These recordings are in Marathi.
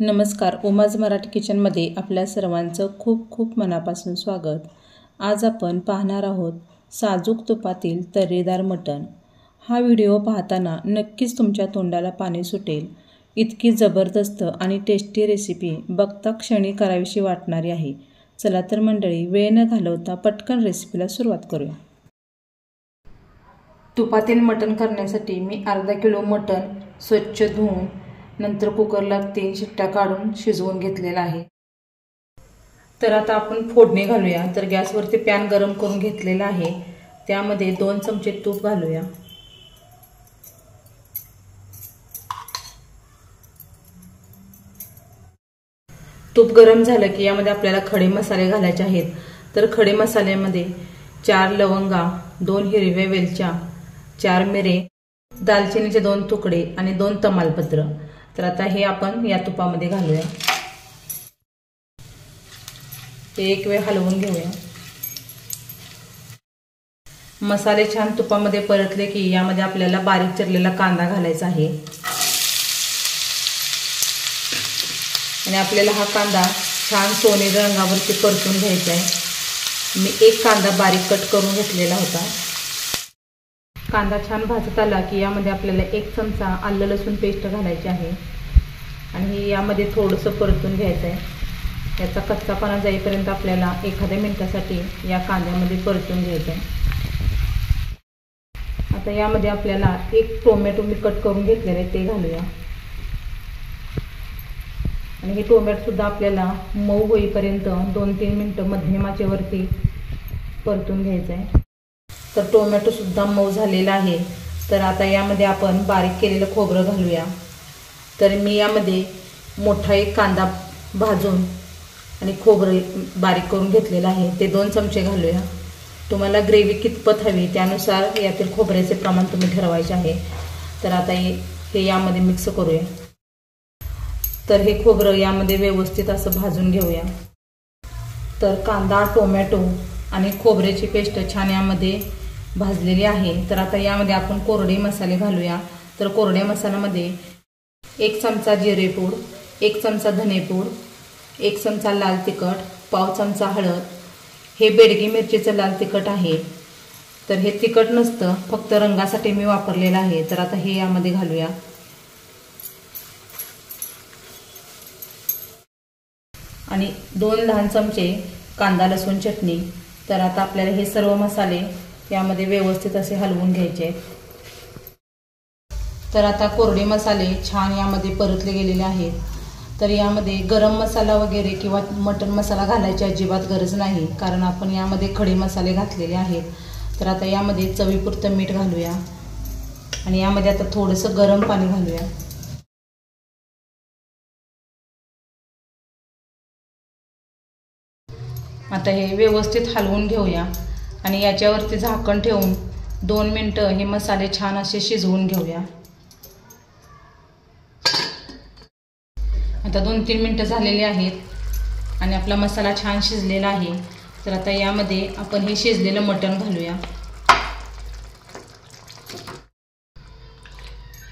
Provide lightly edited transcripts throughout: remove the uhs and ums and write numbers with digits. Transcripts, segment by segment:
नमस्कार, उमाज मराठी किचनमध्ये आपल्या सर्वांचं खूप खूप मनापासून स्वागत। आज आपण पाहणार आहोत साजूक तुपातील तर्रीदार मटण। हा व्हिडिओ पाहताना नक्कीच तुमच्या तोंडाला पाणी सुटेल। इतकी जबरदस्त आणि टेस्टी रेसिपी बघता क्षणी करावीशी वाटणारी आहे। चला तर मंडळी, वेळ न घालवता पटकन रेसिपीला सुरुवात करूया। तुपातील मटण करण्यासाठी मी अर्धा किलो मटण स्वच्छ धुवून नंतर कुकरला 3 शिट्ट्या काढून शिजवून घेतलेला आहे। तर आता आपण फोडणी घालूया। तर गॅसवरती पॅन गरम करून घेतलेला आहे, त्यामध्ये 2 चमचे तूप घालूया। तूप गरम झालं की यामध्ये आपल्याला खडे मसाले घालायचे आहेत। तर खडे मसाल्यामध्ये 4 लवंगा, 2 हिरव्या वेलच्या, 4 मिरे, दालचिनीचे 2 तुकडे आणि 2 तमालपत्र। तर आता हे आपण या तुपामध्ये घालूया। ते एक वेळ हलवून घेऊया। मसाले छान तुपामध्ये परतले की यामध्ये आपल्याला बारीक चिरलेला कांदा घालायचा आहे आणि आपल्याला हा कांदा छान सोनेरी रंगावरती परतून घ्यायचा आहे। मी एक कांदा बारीक कट करून घेतलेला होता। कांदा छान भाजत आला की यामध्ये आपल्याला 1 चमचा आलं लसूण पेस्ट घालायची आहे आणि यामध्ये थोडंसं परतून घ्यायचं आहे। याचा कच्चापणा जाईपर्यंत आपल्याला एखाद्या मिनिटासाठी या कांद्यामध्ये परतून घ्यायचं आहे। आता यामध्ये आपल्याला 1 टोमॅटो मी कट करून घेतलेले आहे ते घालूया आणि हे टोमॅटो सुद्धा आपल्याला मऊ होईपर्यंत 2-3 मिनिटं मध्यम आचेवरती परतून घ्यायचं आहे। तर टोमॅटो सुद्धा मऊ झालेला आहे। तर आता यामध्ये आपण बारीक केलेलं खोबरं घालूया। तर मी यामध्ये मोठा 1 कांदा भाजून आणि खोबरं बारीक करून घेतलेलं आहे, ते 2 चमचे घालूया। तुम्हाला ग्रेव्ही कितपत हवी त्यानुसार यातील खोबऱ्याचे प्रमाण तुम्ही ठरवायचे आहे। तर आता हे यामध्ये मिक्स करूया। तर हे खोबरं यामध्ये व्यवस्थित असं भाजून घेऊया। तर कांदा, टोमॅटो आणि खोबऱ्याची पेस्ट छान यामध्ये भाजलेली आहे। तर आता यामध्ये आपण कोरडे मसाले घालूया। तर कोरड्या मसाल्यामध्ये 1 चमचा जिरेपूड, 1 चमचा धनेपूड, 1 चमचा लाल तिखट, पाव चमचा हळद, हे बेडगी मिरचीचं लाल तिखट आहे। तर हे तिखट नसतं, फक्त रंगासाठी मी वापरलेलं आहे। तर आता हे यामध्ये घालूया आणि 2 लहान चमचे कांदा लसूण चटणी। तर आता आपल्याला हे सर्व मसाले यामध्ये व्यवस्थित असे हलवून घ्यायचे आहेत। तर आता कोरडे मसाले छान यामध्ये परतले गेलेले आहेत। तर यामध्ये गरम मसाला वगैरे किंवा मटण मसाला घालायची अजिबात गरज नाही, कारण आपण यामध्ये खडे मसाले घातलेले आहेत। तर आता यामध्ये चवीपुरतं मीठ घालूया आणि यामध्ये आता थोडंसं गरम पाणी घालूया। आता हे व्यवस्थित हलवून घेऊया आणि याच्यावरती झाकण ठेवून 2 मिनिटं हे मसाले छान असे शिजवून घेऊया। आता 2-3 मिनिटं झालेली आहेत आणि आपला मसाला छान शिजलेला आहे। तर आता यामध्ये आपण हे शिजलेलं मटण घालूया।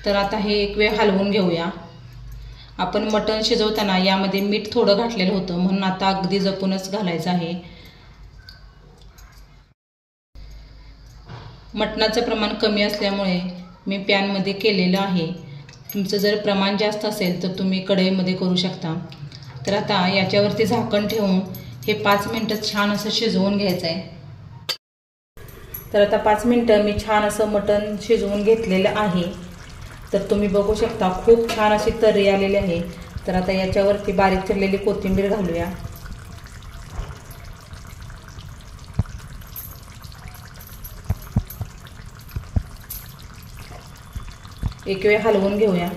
तर आता हे एक वेळ हलवून घेऊया। आपण मटण शिजवताना यामध्ये मीठ थोडं घातलेलं होतं, म्हणून आता अगदी जपूनच घालायचं आहे। मटणाचं प्रमाण कमी असल्यामुळे मी पॅनमध्ये केलेलं आहे। तुमचं जर प्रमाण जास्त असेल तर तुम्ही कढईमध्ये करू शकता। तर आता याच्यावरती झाकण ठेवून हे 5 मिनिटं छान असं शिजवून घ्यायचं आहे। तर आता 5 मिनिटं मी छान असं मटण शिजवून घेतलेलं आहे। तर तुम्ही बघू शकता खूप छान अशी तर्री आलेली आहे। तर आता याच्यावरती बारीक चिरलेली कोथिंबीर घालूया एक वेळ हलवून घेऊया।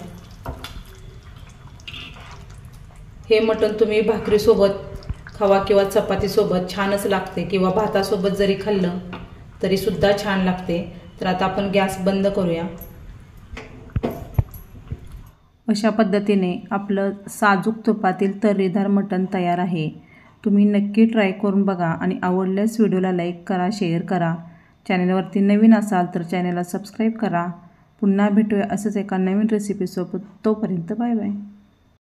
हे मटण तुम्ही भाकरीसोबत खावा किंवा चपातीसोबत छानच लागते, किंवा भातासोबत जरी खाल्लं तरी सुद्धा छान लागते। तर आता आपण गॅस बंद करूया। अशा पद्धतीने आपलं साजूक तुपातील तर्रीदार मटण तयार आहे। तुम्ही नक्की ट्राय करून बघा आणि आवडल्यास व्हिडिओला लाईक करा, शेअर करा। चॅनलवरती नवीन असाल तर चॅनलला सबस्क्राईब करा। पुन्हा भेटूया असंच एका नवीन रेसिपीसोबत। तोपर्यंत बाय बाय।